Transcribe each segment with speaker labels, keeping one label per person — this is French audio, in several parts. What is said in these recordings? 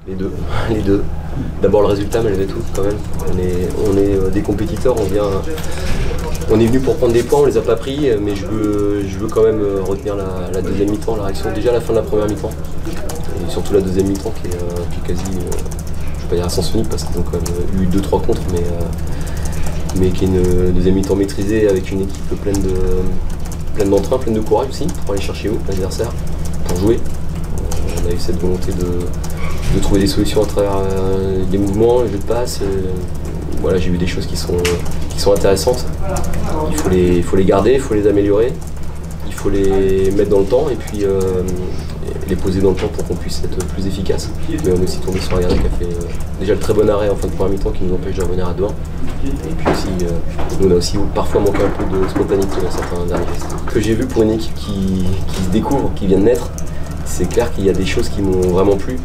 Speaker 1: Les deux, les deux. D'abord le résultat malgré tout quand même. On est des compétiteurs, on est venu pour prendre des points, on les a pas pris, mais je veux quand même retenir la deuxième mi-temps, la réaction. Déjà la fin de la première mi-temps, et surtout la deuxième mi-temps qui est quasi, je vais pas dire à sens unique parce qu'ils ont quand même eu 2-3 contre, mais qui est une deuxième mi-temps maîtrisée avec une équipe pleine d'entrain, pleine de courage aussi, pour aller chercher haut l'adversaire, pour jouer. On a eu cette volonté de trouver des solutions à travers des mouvements, les jeux de passe. Voilà, j'ai vu des choses qui sont intéressantes. Il faut les garder, il faut les améliorer, il faut les mettre dans le temps et puis les poser dans le temps pour qu'on puisse être plus efficace. Mais on est aussi tombé sur un gardien qui a fait déjà le très bon arrêt en fin de première mi-temps qui nous empêche de revenir à 2-1. Et puis aussi, nous on a aussi parfois manqué un peu de spontanéité dans certains derniers gestes. Ce que j'ai vu pour une équipe qui se découvre, qui vient de naître, c'est clair qu'il y a des choses qui m'ont vraiment plu.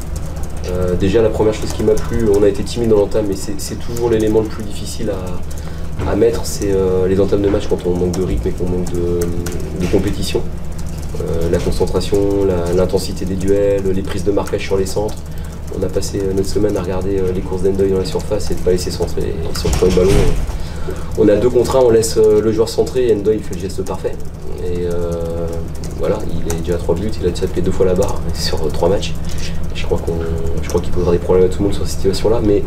Speaker 1: Déjà la première chose qui m'a plu, on a été timide dans l'entame, mais c'est toujours l'élément le plus difficile à mettre, c'est les entames de match quand on manque de rythme et qu'on manque de compétition. La concentration, l'intensité des duels, les prises de marquage sur les centres. On a passé notre semaine à regarder les courses d'Endoy dans la surface et de ne pas laisser centrer sur le ballon. On a 2 contre 1, on laisse le joueur centrer et Endoy fait le geste parfait. Et voilà, il est déjà à 3 buts, il a tapé 2 fois la barre sur 3 matchs. Je crois qu'il posera des problèmes à tout le monde sur cette situation-là, mais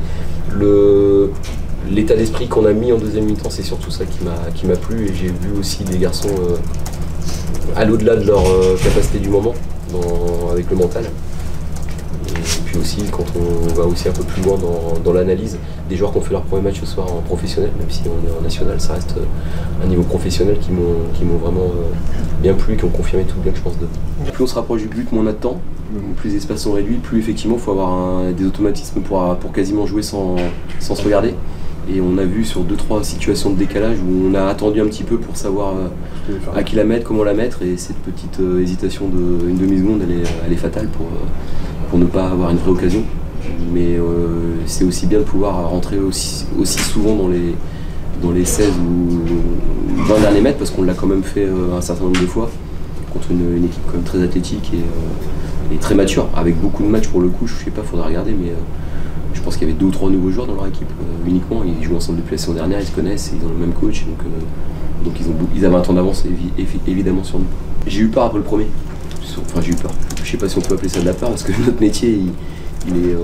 Speaker 1: l'état d'esprit qu'on a mis en deuxième mi-temps, c'est surtout ça qui m'a plu. Et j'ai vu aussi des garçons à l'au-delà de leur capacité du moment, avec le mental. Et puis aussi, quand on va aussi un peu plus loin dans l'analyse, des joueurs qui ont fait leur premier match ce soir en professionnel, même si on est en national, ça reste un niveau professionnel qui m'ont vraiment bien plu, qui ont confirmé tout le bien que je pense d'eux. Plus on se rapproche du but, moins on a de temps, plus les espaces sont réduits, plus effectivement il faut avoir des automatismes pour quasiment jouer sans se regarder. Et on a vu sur 2-3 situations de décalage où on a attendu un petit peu pour savoir à qui la mettre, comment la mettre, et cette petite hésitation d'une demi-seconde, elle est fatale pour ne pas avoir une vraie occasion. Mais c'est aussi bien de pouvoir rentrer aussi souvent dans les 16 ou 20 derniers mètres, parce qu'on l'a quand même fait un certain nombre de fois contre une équipe quand même très athlétique et très mature, avec beaucoup de matchs pour le coup. Je sais pas, faudra regarder, mais je pense qu'il y avait 2 ou 3 nouveaux joueurs dans leur équipe uniquement. Ils jouent ensemble depuis la saison dernière, ils se connaissent, ils ont le même coach, donc ils avaient un temps d'avance évidemment sur nous. J'ai eu peur après le premier. Enfin, j'ai eu peur. Je sais pas si on peut appeler ça de la peur, parce que notre métier,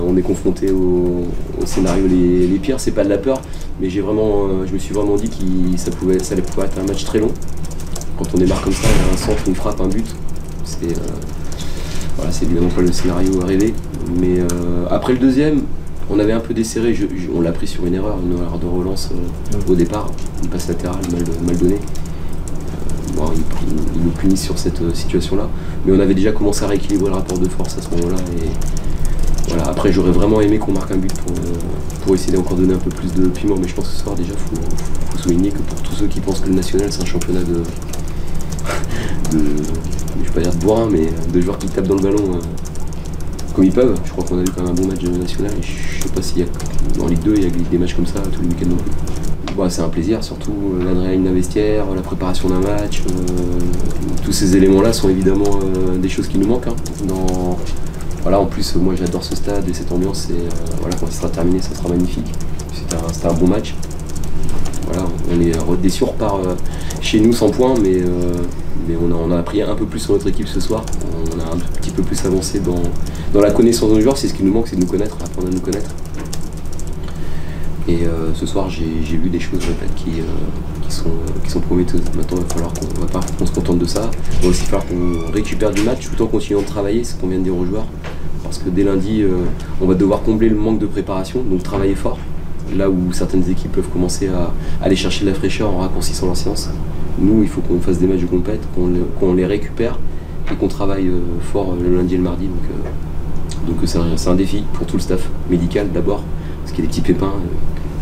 Speaker 1: on est confronté aux scénarios les pires. C'est pas de la peur, mais je me suis vraiment dit que ça allait pouvoir être un match très long. Quand on démarre comme ça, il y a un centre, une frappe, un but. Voilà, c'est évidemment pas le scénario rêvé. Mais après le deuxième, on avait un peu desserré, on l'a pris sur une erreur de relance au départ, une passe latérale mal donnée. Ils nous punissent sur cette situation-là, mais on avait déjà commencé à rééquilibrer le rapport de force à ce moment-là. Et voilà, après j'aurais vraiment aimé qu'on marque un but pour essayer d'encore donner un peu plus de piment, mais je pense que ce soir déjà faut souligner que pour tous ceux qui pensent que le national c'est un championnat je vais pas dire de bourrin, mais de joueurs qui tapent dans le ballon comme ils peuvent. Je crois qu'on a vu quand même un bon match national, et je sais pas s'il y a en Ligue 2 il y a des matchs comme ça tous les week-ends non plus. Bon, c'est un plaisir, surtout l'adrénaline d'un vestiaire, la préparation d'un match, tous ces éléments-là sont évidemment des choses qui nous manquent. Voilà, en plus moi j'adore ce stade et cette ambiance, et voilà, quand il sera terminé ça sera magnifique. C'était un bon match. Voilà, on est déçus, on repart chez nous sans points, mais on a appris un peu plus sur notre équipe ce soir. On a un petit peu plus avancé dans la connaissance de nos joueurs. C'est ce qui nous manque, c'est de nous connaître, apprendre à nous connaître. Et ce soir, j'ai vu des choses, qui sont prometteuses. Maintenant, il va falloir qu'on se contente de ça. Il va aussi falloir qu'on récupère du match tout en continuant de travailler, c'est ce qu'on vient de dire aux joueurs. Parce que dès lundi, on va devoir combler le manque de préparation, donc travailler fort. Là où certaines équipes peuvent commencer à aller chercher de la fraîcheur en raccourcissant leur séance. Nous, il faut qu'on fasse des matchs de compète, qu'on les récupère et qu'on travaille fort le lundi et le mardi. Donc c'est un défi pour tout le staff médical d'abord, parce qu'il y a des petits pépins,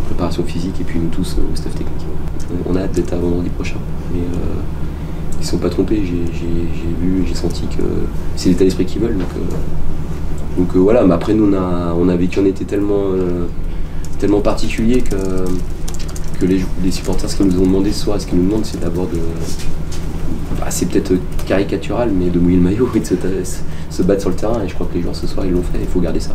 Speaker 1: préparation physique, et puis nous tous, le staff technique. On a hâte d'être à vendredi prochain. Mais ils ne sont pas trompés, j'ai senti que c'est l'état d'esprit qu'ils veulent. Donc voilà, mais après nous on a vécu un été tellement particulier que les supporters, ce qu'ils nous ont demandé ce soir, ce qu'ils nous demandent, c'est d'abord c'est peut-être caricatural, mais de mouiller le maillot et de se battre sur le terrain, et je crois que les joueurs ce soir ils l'ont fait, il faut garder ça.